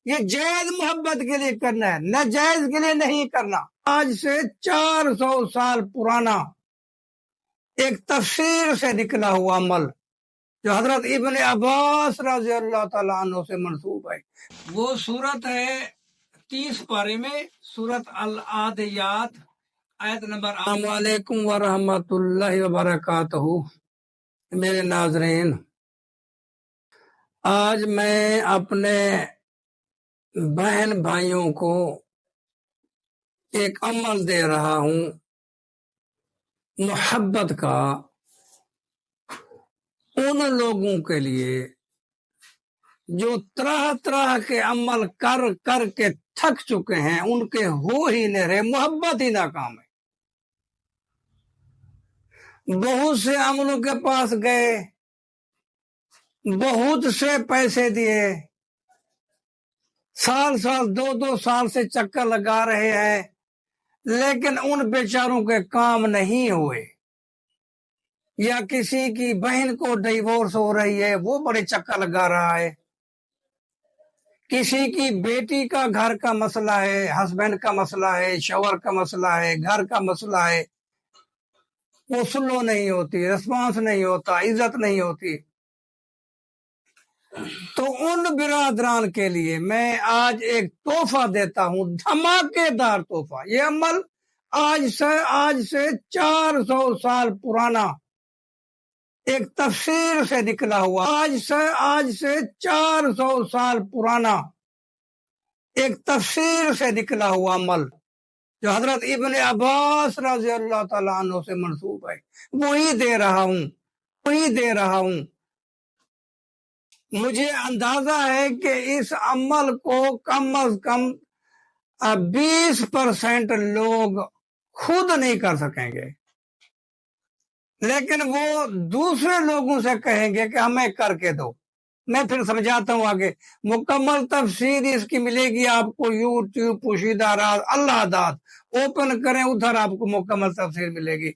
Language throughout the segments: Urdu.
یہ جائز محبت کے لیے کرنا ہے، ناجائز کے لیے نہیں کرنا۔ آج سے 400 سال پرانا ایک تفسیر سے نکلا ہوا عمل جو حضرت ابن عباس رضی اللہ تعالیٰ عنہ سے منسوب ہے، وہ سورت ہے 30 پارے میں، سورت العادیات، آیت نمبر۔ السلام علیکم ورحمۃ اللہ وبرکاتہ۔ میرے ناظرین، آج میں اپنے بہن بھائیوں کو ایک عمل دے رہا ہوں محبت کا، ان لوگوں کے لیے جو طرح طرح کے عمل کر کر کے تھک چکے ہیں، ان کے ہو ہی نہیں رہے، محبت ہی ناکام ہے۔ بہت سے عملوں کے پاس گئے، بہت سے پیسے دیے، سال 2 سال سے چکر لگا رہے ہیں، لیکن ان بیچاروں کے کام نہیں ہوئے۔ یا کسی کی بہن کو ڈیورس ہو رہی ہے، وہ بڑے چکر لگا رہا ہے۔ کسی کی بیٹی کا گھر کا مسئلہ ہے، ہسبینڈ کا مسئلہ ہے، شوہر کا مسئلہ ہے، گھر کا مسئلہ ہے، وہ سلو نہیں ہوتی، رسپانس نہیں ہوتا، عزت نہیں ہوتی۔ تو ان برادران کے لیے میں آج ایک تحفہ دیتا ہوں، دھماکے دار تحفہ۔ یہ عمل آج سے 400 سال پرانا ایک تفسیر سے نکلا ہوا، آج سے 400 سال پرانا ایک تفسیر سے نکلا ہوا عمل جو حضرت ابن عباس رضی اللہ تعالیٰ عنہ سے منسوب ہے، وہی دے رہا ہوں۔ مجھے اندازہ ہے کہ اس عمل کو کم از کم 20% لوگ خود نہیں کر سکیں گے، لیکن وہ دوسرے لوگوں سے کہیں گے کہ ہمیں کر کے دو۔ میں پھر سمجھاتا ہوں آگے، مکمل تفسیر اس کی ملے گی آپ کو یوٹیوب پوشیدہ راز اللہ داد اوپن کریں، ادھر آپ کو مکمل تفسیر ملے گی۔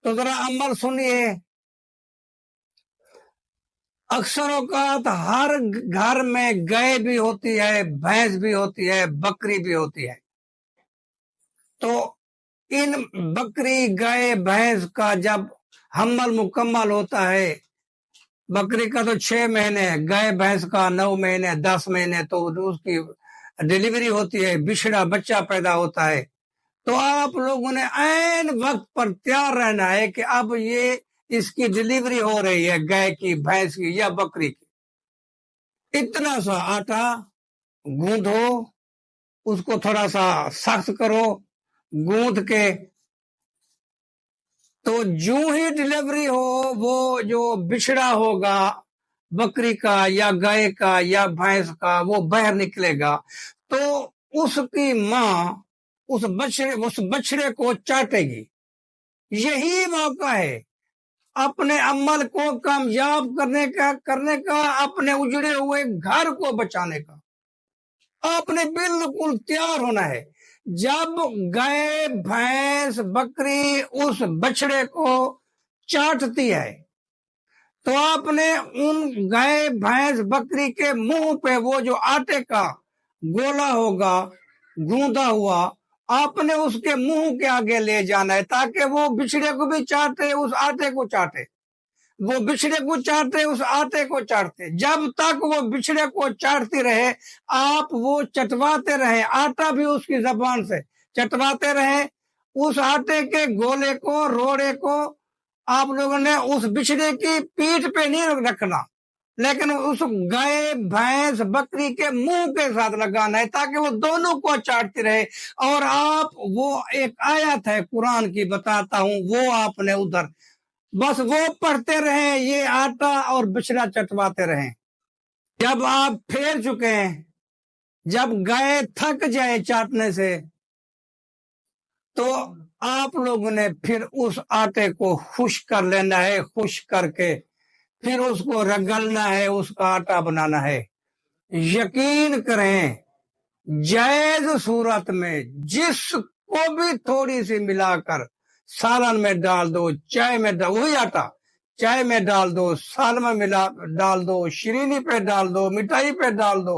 تو ذرا عمل سنیے۔ اکثر اوقات ہر گھر میں گائے بھی ہوتی ہے، بھینس بھی ہوتی ہے، بکری بھی ہوتی ہے۔ تو ان بکری، گائے، بھینس کا جب حمل مکمل ہوتا ہے، بکری کا تو 6 مہینے، گائے بھینس کا 9 مہینے 10 مہینے، تو اس کی ڈیلیوری ہوتی ہے، بچھڑا بچہ پیدا ہوتا ہے۔ تو آپ لوگوں نے عین وقت پر تیار رہنا ہے کہ اب یہ اس کی ڈیلیوری ہو رہی ہے، گائے کی، بھینس کی یا بکری کی۔ اتنا سا آٹا گوندھو، اس کو تھوڑا سا سخت کرو گوندھ کے، تو جو ہی ڈیلیوری ہو، وہ جو بچھڑا ہوگا بکری کا یا گائے کا یا بھینس کا، وہ باہر نکلے گا، تو اس کی ماں اس بچڑے کو چاٹے گی۔ یہی موقع ہے اپنے عمل کو کامیاب کرنے کا، اپنے اجڑے ہوئے گھر کو بچانے کا۔ آپ نے بالکل تیار ہونا ہے۔ جب گائے، بھینس، بکری اس بچڑے کو چاٹتی ہے، تو آپ نے ان گائے، بھینس، بکری کے منہ پہ وہ جو آٹے کا گولا ہوگا گوندا ہوا، آپ نے اس کے منہ کے آگے لے جانا ہے، تاکہ وہ بچڑے کو بھی چاٹے، اس آٹے کو چاٹے، وہ بچڑے کو چاٹے، اس آٹے کو چاٹتے۔ جب تک وہ بچڑے کو چاٹتی رہے، آپ وہ چٹواتے رہے، آٹا بھی اس کی زبان سے چٹواتے رہے۔ اس آٹے کے گولے کو، روڑے کو آپ لوگوں نے اس بچڑے کی پیٹھ پہ نہیں رکھنا، لیکن اس گائے، بھینس، بکری کے منہ کے ساتھ لگانا ہے، تاکہ وہ دونوں کو چاٹتی رہے۔ اور آپ، وہ ایک آیت ہے قرآن کی بتاتا ہوں، وہ آپ نے ادھر بس وہ پڑھتے رہیں، یہ آٹا اور بچڑا چٹواتے رہیں۔ جب آپ پھیر چکے ہیں، جب گائے تھک جائے چاٹنے سے، تو آپ لوگوں نے پھر اس آٹے کو خشک کر لینا ہے، خشک کر کے پھر اس کو رگڑنا ہے، اس کا آٹا بنانا ہے۔ یقین کریں، جائز صورت میں جس کو بھی تھوڑی سی ملا کر سالن میں ڈال دو، چائے میں وہی آٹا چائے میں ڈال دو، سالن میں ڈال دو، شیرینی پہ ڈال دو، مٹھائی پہ ڈال دو،